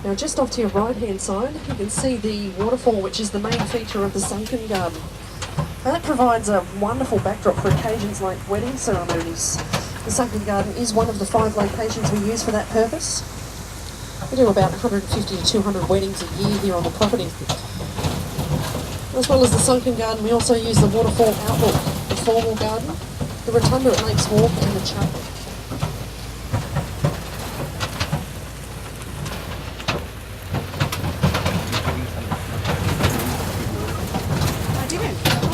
Now just off to your right hand side, you can see the waterfall, which is the main feature of the sunken garden. Now that provides a wonderful backdrop for occasions like wedding ceremonies. The sunken garden is one of the 5 locations we use for that purpose. We do about 150 to 200 weddings a year here on the property. As well as the sunken garden, we also use the waterfall outlook, the formal garden, the rotunda at Lakes Walk and the chapel.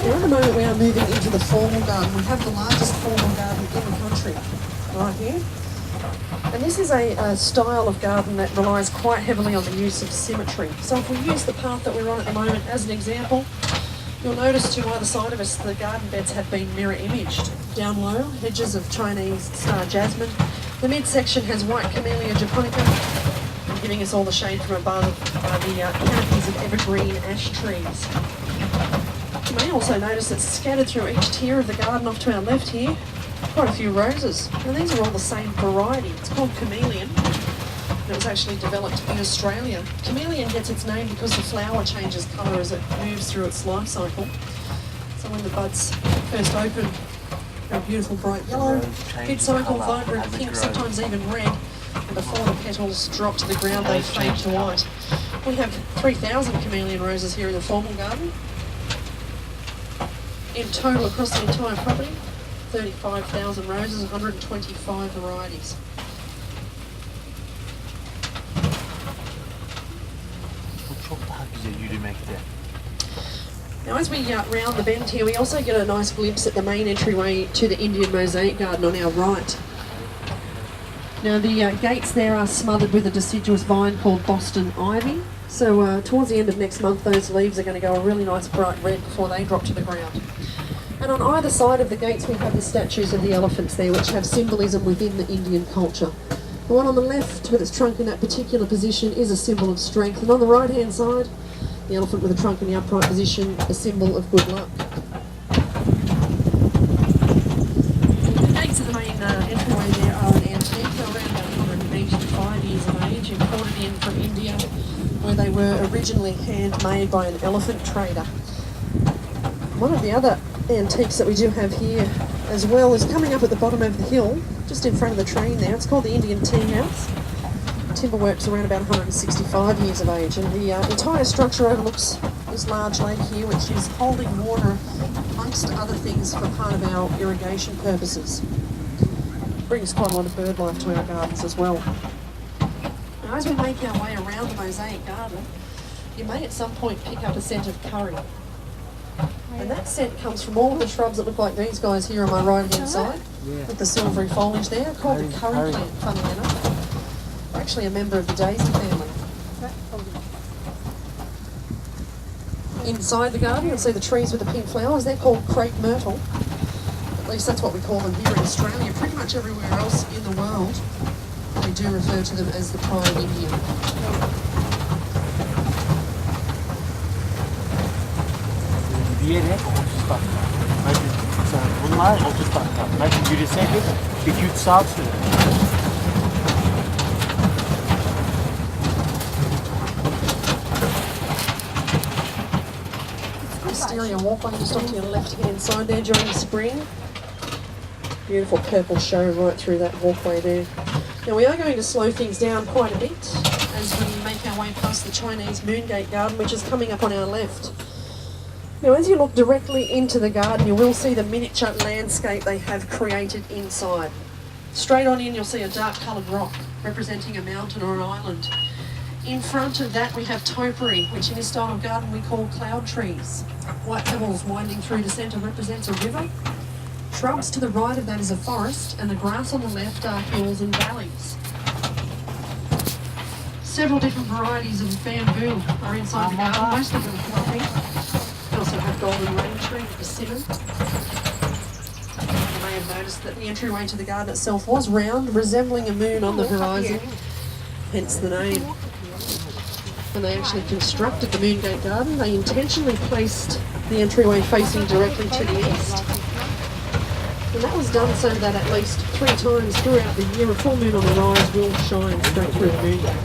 Now at the moment we are moving into the formal garden. We have the largest formal garden in the country, right here. And this is a style of garden that relies quite heavily on the use of symmetry. So if we use the path that we're on at the moment as an example, you'll notice to either side of us the garden beds have been mirror imaged. Down low, hedges of Chinese star jasmine. The midsection has white Camellia japonica, giving us all the shade from above the canopies of evergreen ash trees. You may also notice that scattered through each tier of the garden off to our left here, quite a few roses. Now these are all the same variety. It's called chameleon. It was actually developed in Australia. Chameleon gets its name because the flower changes colour as it moves through its life cycle. So when the buds first open, they're a beautiful bright yellow, mid-cycle vibrant pink, sometimes even red, and before the petals drop to the ground they fade to white. We have 3,000 chameleon roses here in the formal garden. In total across the entire property, 35,000 roses, 125 varieties. Now as we round the bend here, we also get a nice glimpse at the main entryway to the Indian mosaic garden on our right. Now the gates there are smothered with a deciduous vine called Boston ivy. So towards the end of next month those leaves are going to go a really nice bright red before they drop to the ground. And on either side of the gates we have the statues of the elephants there, which have symbolism within the Indian culture. The one on the left with its trunk in that particular position is a symbol of strength, and on the right hand side, the elephant with the trunk in the upright position, a symbol of good luck. The gates of the main entryway there are an antique. They're around about 185 years of age, imported in from India, where they were originally handmade by an elephant trader. One of the other antiques that we do have here as well is coming up at the bottom of the hill, just in front of the train there. It's called the Indian Tea House. Timberworks around about 165 years of age, and the entire structure overlooks this large lake here, which is holding water amongst other things for part of our irrigation purposes. Brings quite a lot of bird life to our gardens as well. Now as we make our way around the mosaic garden, you may at some point pick up a scent of curry. And that scent comes from all of the shrubs that look like these guys here on my right hand side, with the silvery foliage there, called the curry plant, funnily enough. Actually a member of the daisy family. Inside the garden you'll see the trees with the pink flowers. They're called crepe myrtle. At least that's what we call them here in Australia. Pretty much everywhere else in the world we do refer to them as the prime Indian. Diğeri 30 dakika. Mesela bunlar 30 dakika. Belki yürüseydik 2-3 saat sürer. Wisteria walkway just off to your left hand side there during spring. Beautiful purple show right through that walkway there. Now we are going to slow things down quite a bit as we make our way past the Chinese Moongate Garden, which is coming up on our left. Now as you look directly into the garden, you will see the miniature landscape they have created inside. Straight on in you'll see a dark coloured rock representing a mountain or an island. In front of that we have topiary, which in this style of garden we call cloud trees. White pebbles winding through the centre represents a river. Shrubs to the right of that is a forest, and the grass on the left are hills and valleys. Several different varieties of bamboo are inside the garden, most of them fluffy. We also have golden rain tree, persimmon. You may have noticed that the entryway to the garden itself was round, resembling a moon on the horizon, hence the name. When they actually constructed the Moongate Garden, they intentionally placed the entryway facing directly to the east. And that was done so that at least 3 times throughout the year, a full moon on the rise will shine straight through the Moongate.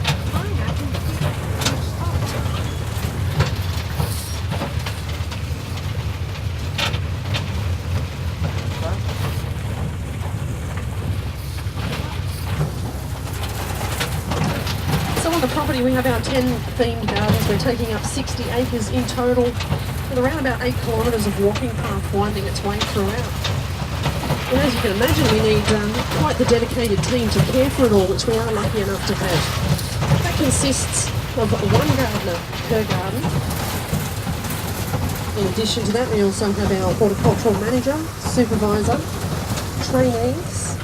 on the property we have our 10 themed gardens. We're taking up 60 acres in total, with around about 8 kilometres of walking path winding its way throughout. And as you can imagine, we need quite the dedicated team to care for it all, which we are lucky enough to have. That consists of one gardener per garden. In addition to that, we also have our horticultural manager, supervisor, trainees,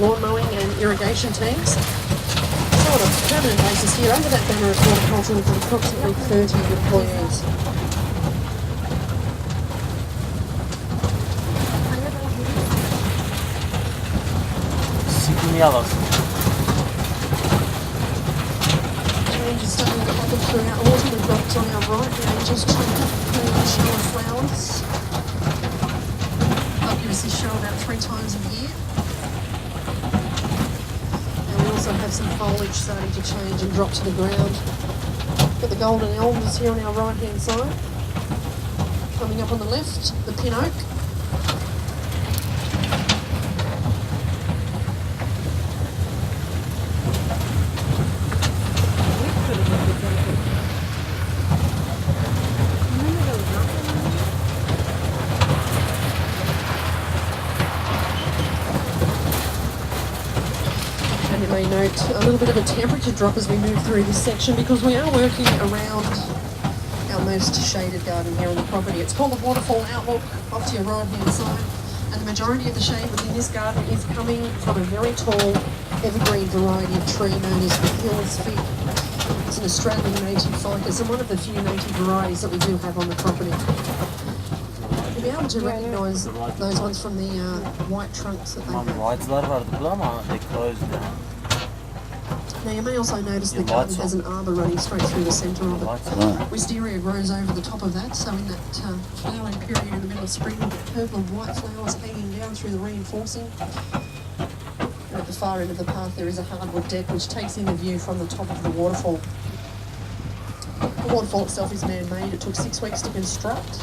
lawn mowing and irrigation teams. So on a permanent basis here, under that banner of horticulture, we've got approximately 30 employees. Yellows. Change is starting to happen throughout autumn. We've got on our right the Angels tree with a show of flowers. They'll give us this show about 3 times a year. And we also have some foliage starting to change and drop to the ground. Got the golden elm just here on our right hand side. Coming up on the left, the pin oak. And you may note a little bit of a temperature drop as we move through this section because we are working around our most shaded garden here on the property. It's called the Waterfall Outlook, off to your right hand side, and the majority of the shade within this garden is coming from a very tall evergreen variety of tree known as the Hills Fig. It's an Australian native ficus and one of the few native varieties that we do have on the property. You'll be able to recognise those ones from the white trunks that they have. Ağaçlar vardı ama they closed down. Now you may also notice the garden has an arbour running straight through the centre of it. Wisteria grows over the top of that, so in that flowering period in the middle of spring, we've got purple and white flowers hanging down through the reinforcing. And at the far end of the path there is a hardwood deck which takes in the view from the top of the waterfall. The waterfall itself is man-made. It took 6 weeks to construct.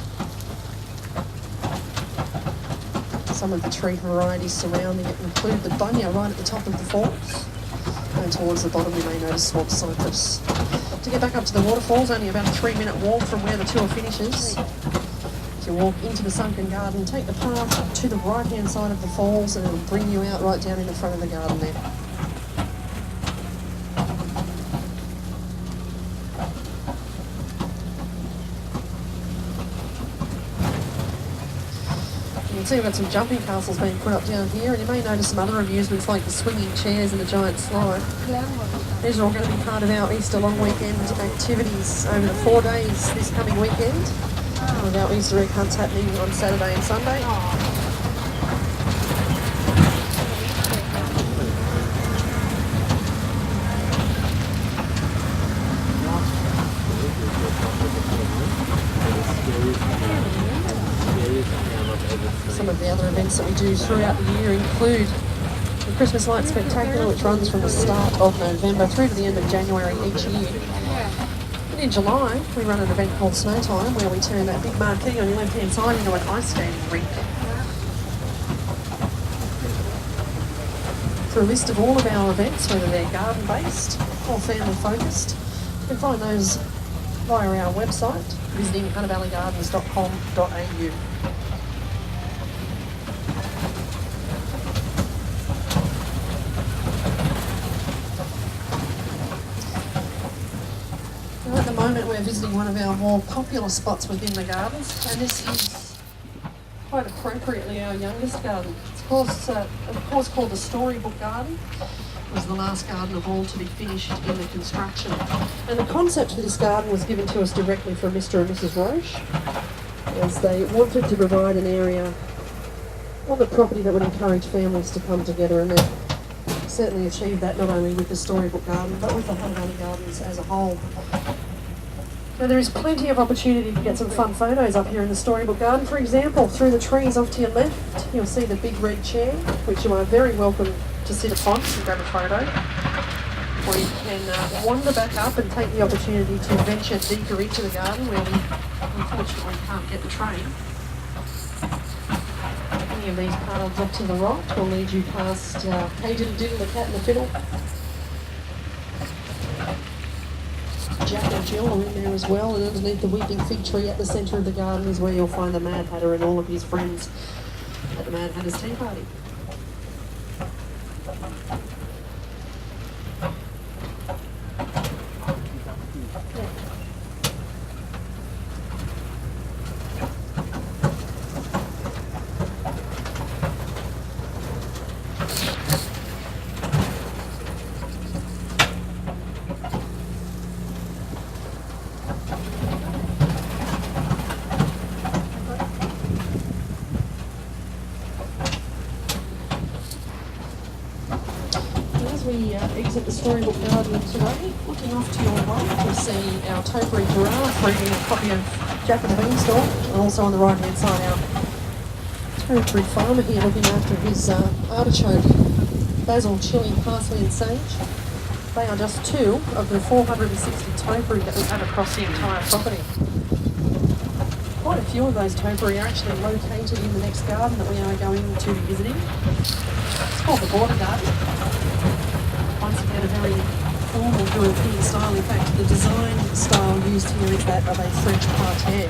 Some of the tree varieties surrounding it include the bunya right at the top of the falls. And towards the bottom you may notice swamp cypress. To get back up to the waterfalls, only about a 3-minute walk from where the tour finishes. If you walk into the sunken garden, take the path to the right hand side of the falls and it'll bring you out right down in the front of the garden there. You can see we've got some jumping castles being put up down here, and you may notice some other amusements like the swinging chairs and the giant slide. These are all going to be part of our Easter long weekend activities over the 4 days this coming weekend, with our Easter egg hunts happening on Saturday and Sunday. Some of the other events that we do throughout the year include the Christmas Light Spectacular, which runs from the start of November through to the end of January each year. And in July, we run an event called Snow Time, where we turn that big marquee on your left-hand side into an ice skating rink. For a list of all of our events, whether they're garden-based or family-focused, you can find those via our website, visiting huntavalley.gardens.com.au. At the moment we're visiting one of our more popular spots within the gardens, and this is quite appropriately our youngest garden. It's of course called the Storybook Garden. It was the last garden of all to be finished in the construction. And the concept for this garden was given to us directly from Mr. and Mrs. Roche, as they wanted to provide an area on the property that would encourage families to come together, and they've certainly achieved that not only with the Storybook Garden but with the Hunter Valley Gardens as a whole. Now there is plenty of opportunity to get some fun photos up here in the Storybook Garden. For example, through the trees off to your left, you'll see the big red chair, which you are very welcome to sit upon and grab a photo. Or you can wander back up and take the opportunity to venture deeper into the garden, where we unfortunately can't get the train. Any of these paths up to the right will lead you past Hey Diddle Diddle, the Cat and the Fiddle. Jack and Jill are in there as well, and underneath the weeping fig tree at the centre of the garden is where you'll find the Mad Hatter and all of his friends at the Mad Hatter's Tea Party. As we exit the Storybook Garden today, looking off to your right, you'll see our topiary giraffe reading a copy of Jack and the Beanstalk, and also on the right hand side our topiary farmer here looking after his artichoke, basil, chilli, parsley and sage. They are just two of the 460 topiary that we have across the entire property. Quite a few of those topiary are actually located in the next garden that we are going to be visiting. It's called the Border Garden. Once again, a very formal European style. In fact, the design style used here is that of a French parterre.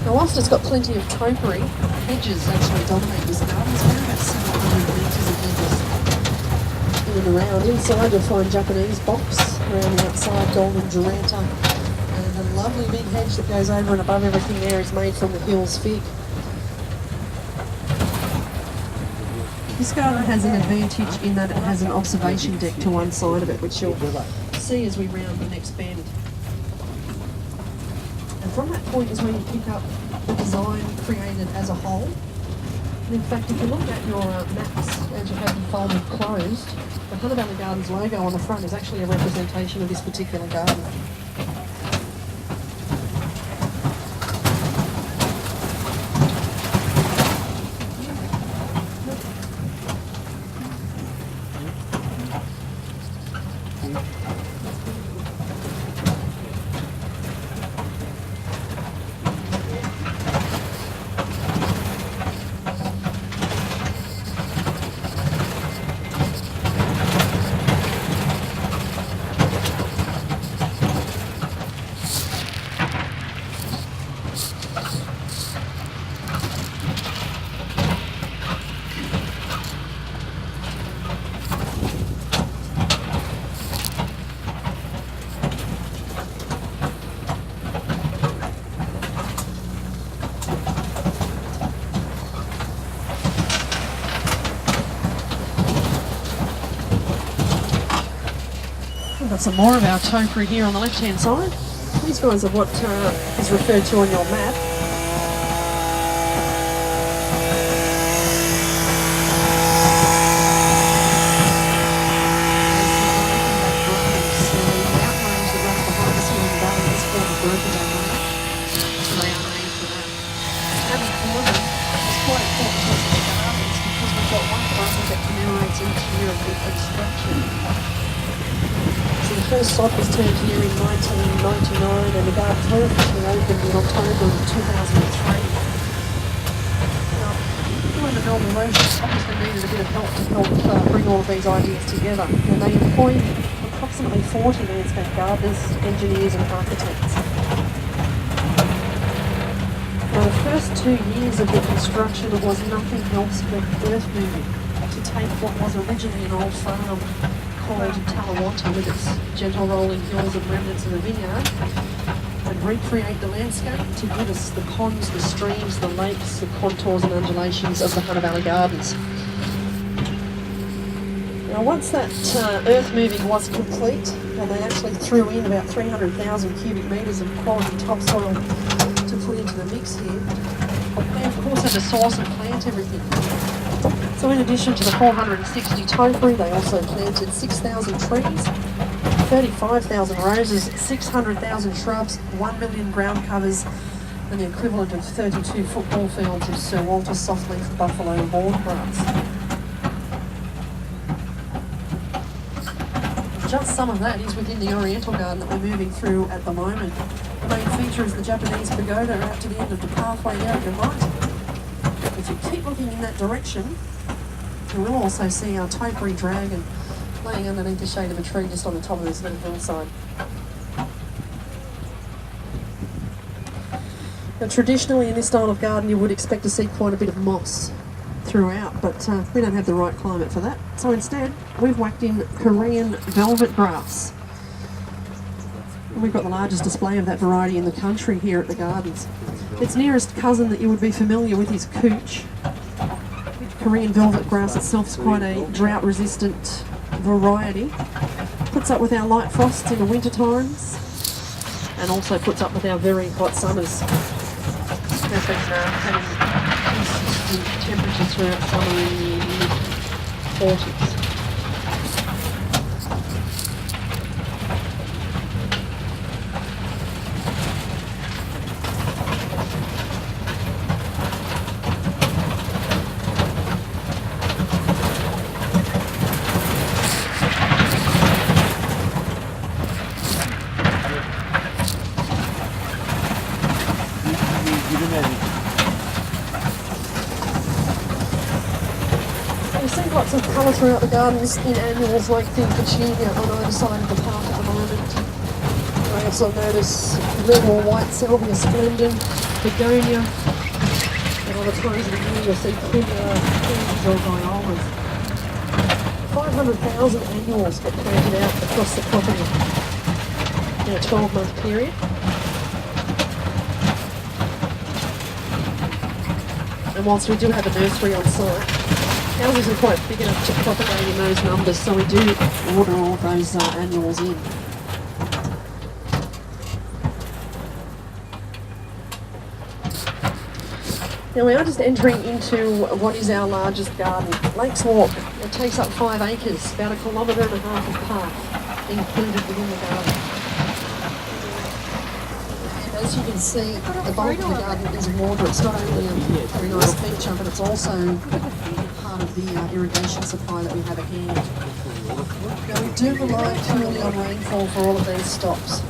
Now, whilst it's got plenty of topiary, hedges actually dominate this garden. There's around about several hundred metres of hedges in and around. Inside you'll find Japanese box, around the outside golden duranta, and a lovely big hedge that goes over and above everything there is made from the Hills fig. This garden has an advantage in that it has an observation deck to one side of it, which you'll see as we round the next bend. And from that point is where you pick up the design created as a whole. And in fact, if you look at your maps as you have them folded closed, the Hunter Valley Gardens logo on the front is actually a representation of this particular garden. We've got some more of our topiary here on the left hand side. These guys are what is referred to on your map. The first sod was turned here in 1999 and the gardens were officially opened in October of 2003. Now, during the Melbourne Erosion obviously needed a bit of help to help bring all of these ideas together, and they employed approximately 40 landscape gardeners, engineers and architects. Now, the first 2 years of the construction was nothing else but earth moving to take what was originally an old farm called Talawanta with its gentle rolling hills and remnants of a vineyard, and recreate the landscape to give us the ponds, the streams, the lakes, the contours and undulations of the Hunter Valley Gardens. Now once that earth moving was complete, and they actually threw in about 300,000 cubic metres of quality topsoil to put into the mix here, they of course had to source and plant everything. So in addition to the 460 topiary, they also planted 6,000 trees, 35,000 roses, 600,000 shrubs, 1 million ground covers, and the equivalent of 32 football fields of Sir Walter softleaf buffalo board grass. Just some of that is within the Oriental Garden that we're moving through at the moment. The main feature is the Japanese pagoda out to the end of the pathway there at your right. If you keep looking in that direction, And we'll also see our topiary dragon laying underneath the shade of a tree just on the top of this little hillside. Now, traditionally in this style of garden you would expect to see quite a bit of moss throughout, but we don't have the right climate for that. So instead we've whacked in Korean velvet grass. And we've got the largest display of that variety in the country here at the gardens. Its nearest cousin that you would be familiar with is cooch. Korean velvet grass itself is quite a drought-resistant variety. Puts up with our light frosts in the winter times and also puts up with our very hot summers. We've been having consistent temperatures throughout summer in the mid-40s. We see lots of colour throughout the gardens in annuals like the petunia on either side of the path at the moment. I also notice red or white salvia splendid, begonia, and other times of the year you'll see primula, or violas. 500,000 annuals get planted out across the property in a 12-month period. And whilst we do have a nursery on site, ours isn't quite big enough to propagate in those numbers, so we do order all of those annuals in. Now we are just entering into what is our largest garden, Lakes Walk. It takes up 5 acres, about 1.5 kilometres of path included within the garden. And as you can see, the bulk of the garden is water. It's not only a very nice feature, but it's also part of the irrigation supply that we have at hand. Now we do rely purely on rainfall for all of these stops.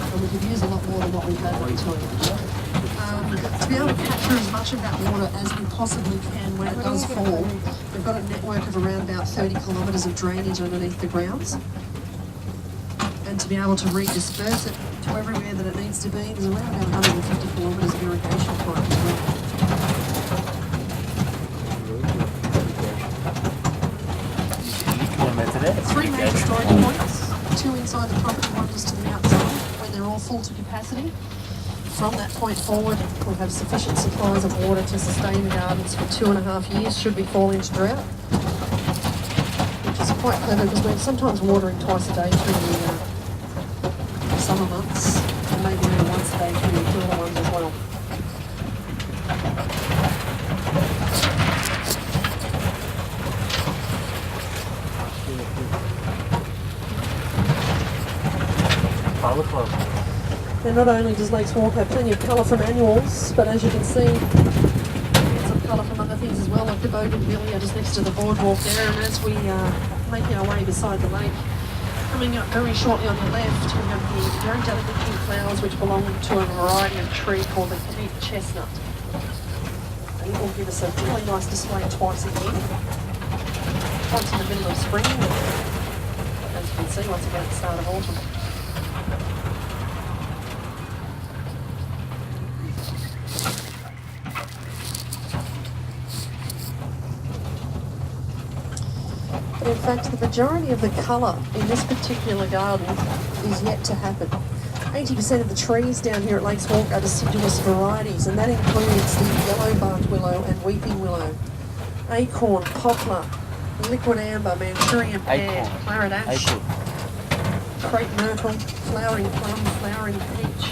And we could use a lot more than what we've had until. To be able to capture as much of that water as we possibly can when it does fall, we've got a network of around about 30 kilometres of drainage underneath the grounds. And to be able to redisperse it to everywhere that it needs to be, there's around about 150 kilometres of irrigation pipe as well. 3 major storage points, 2 inside the property, 1 just to the outside, when they're all full to capacity. From that point forward, we'll have sufficient supplies of water to sustain the gardens for 2.5 years should we fall into drought, which is quite clever because we're sometimes watering twice a day through the summer months, and maybe even once a day through the cooler ones as well. And not only does Lakes Walk have plenty of colour from annuals, but as you can see, some colour from other things as well, like the bougainvillea just next to the boardwalk there. And as we make our way beside the lake, coming up very shortly on the left, we have the very delicate pink flowers which belong to a variety of tree called the deep chestnut. And it will give us a really nice display twice a year. Once in the middle of spring, and as you can see, once again at the start of autumn. In fact, the majority of the colour in this particular garden is yet to happen. 80% of the trees down here at Lakes Walk are deciduous varieties, and that includes the yellow-barked willow and weeping willow, acorn, poplar, liquid amber, Manchurian pear, claret ash, crepe myrtle, flowering plum, flowering peach,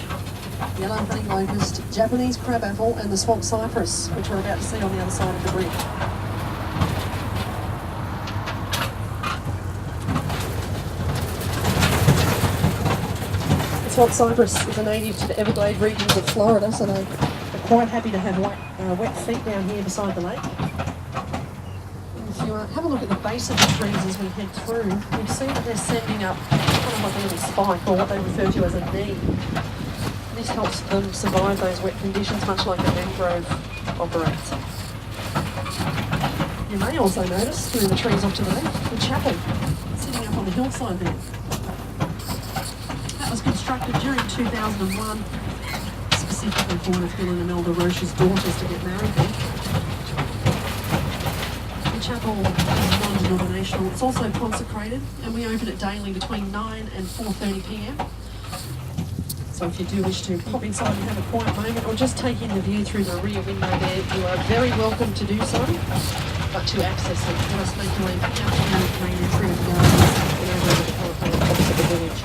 yellow honey locust, Japanese crabapple, and the swamp cypress, which we're about to see on the other side of the bridge. Swamp cypress is a native to the Everglade regions of Florida, so they're quite happy to have wet feet down here beside the lake. And if you have a look at the base of the trees as we head through, you see that they're sending up kind of like a little spike, or what they refer to as a knee. This helps them survive those wet conditions, much like a mangrove operates. You may also notice through the trees off to the left, the chapel sitting up on the hillside there. That was constructed during 2001, specifically for one of Phil and Imelda Roche's daughters to get married there. The chapel is non-denominational. It's also consecrated, and we open it daily between 9 and 4:30 p.m. So if you do wish to pop inside and have a quiet moment, or just take in the view through the rear window there, you are very welcome to do so. But to access it, you must make your way back out to the main entry of the gardens and over to the telephone opposite the village.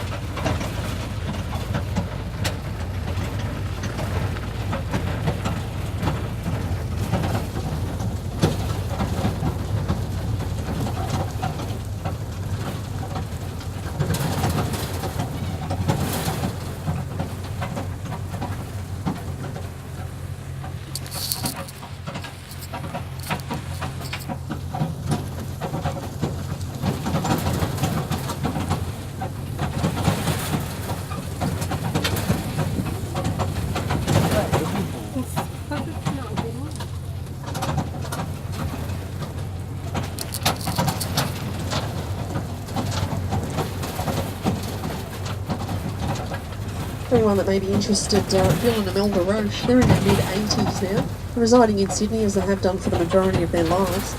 For anyone that may be interested, Bill and Imelda Roche, they're in their mid-80s now, residing in Sydney as they have done for the majority of their lives.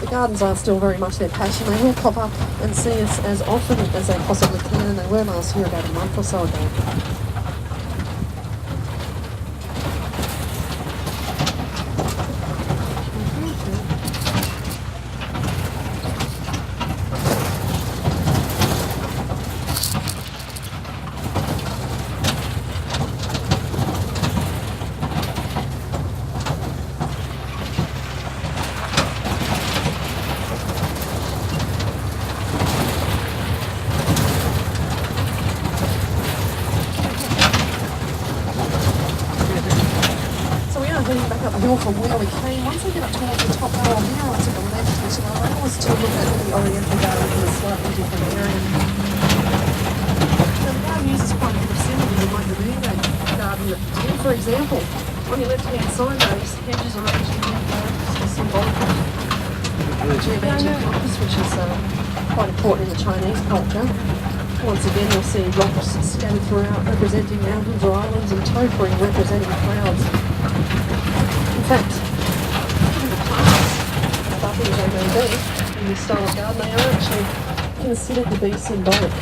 The gardens are still very much their passion. They will pop up and see us as often as they possibly can, and they were last here about a month or so ago. Heading back up the hill from where we came. Once we get up towards the top barrel here, I took a left, which allows us to look at the Oriental Garden in a slightly different area. Now, the garden uses quite a bit of symmetry in like the Moonbag Garden. For example, on your left-hand side, those hedges are arranged in symbolic geometric compass, which is quite important in the Chinese culture. Once again, you'll see rocks scattered throughout, representing mountains or islands, and topering representing clouds. In fact, given the plants, buffy as they may be, in this style of garden, they are actually considered to be symbolic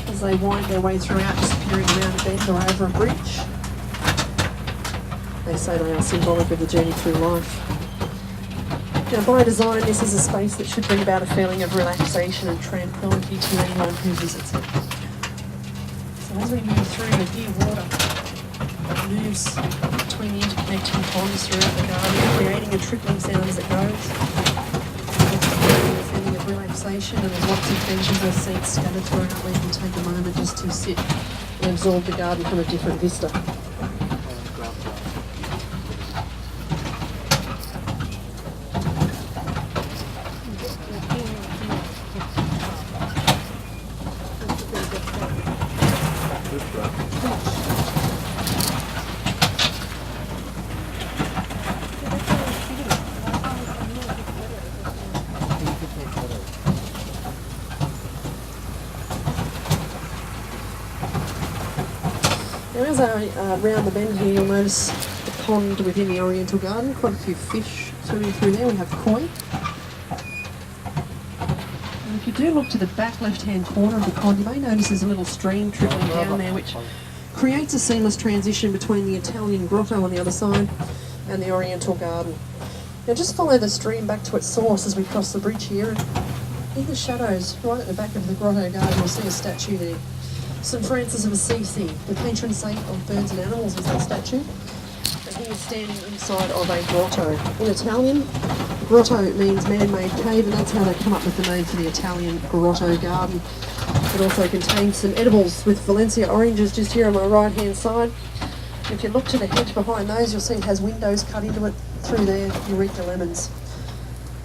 as they wind their way throughout, disappearing around a bend or over a bridge. They say they are symbolic of the journey through life. Now, by design, this is a space that should bring about a feeling of relaxation and tranquility to anyone who visits it. So as we move through, we hear water moves between the interconnecting ponds throughout the garden, creating a trickling sound as it goes. It's a feeling of relaxation, and there's lots of benches or seats scattered throughout where you can take a moment just to sit and absorb the garden from a different vista. Now, as I round the bend here, you'll notice the pond within the Oriental Garden. Quite a few fish swimming through there. We have koi. And if you do look to the back left-hand corner of the pond, you may notice there's a little stream trickling down there, which creates a seamless transition between the Italian grotto on the other side and the Oriental Garden. Now, just follow the stream back to its source as we cross the bridge here. And in the shadows, right at the back of the grotto garden, you'll see a statue there. St. Francis of Assisi, the patron saint of birds and animals, is that statue. And he is standing inside of a grotto. In Italian, grotto means man-made cave, and that's how they come up with the name for the Italian grotto garden. It also contains some edibles with Valencia oranges just here on my right-hand side. If you look to the hedge behind those, you'll see it has windows cut into it. Through there, Eureka lemons.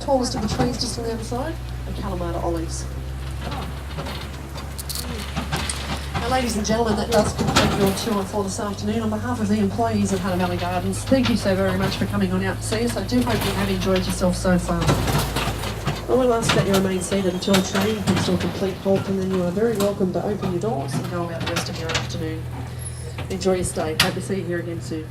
Tallest of the trees just on the other side, the Kalamata olives. Now, ladies and gentlemen, that does complete your tour for this afternoon. On behalf of the employees of Hunter Valley Gardens, thank you so very much for coming on out to see us. I do hope you have enjoyed yourself so far. I will ask that you remain seated until the train comes to a complete halt, and then you are very welcome to open your doors and go about the rest of your afternoon. Enjoy your stay. Hope to see you here again soon.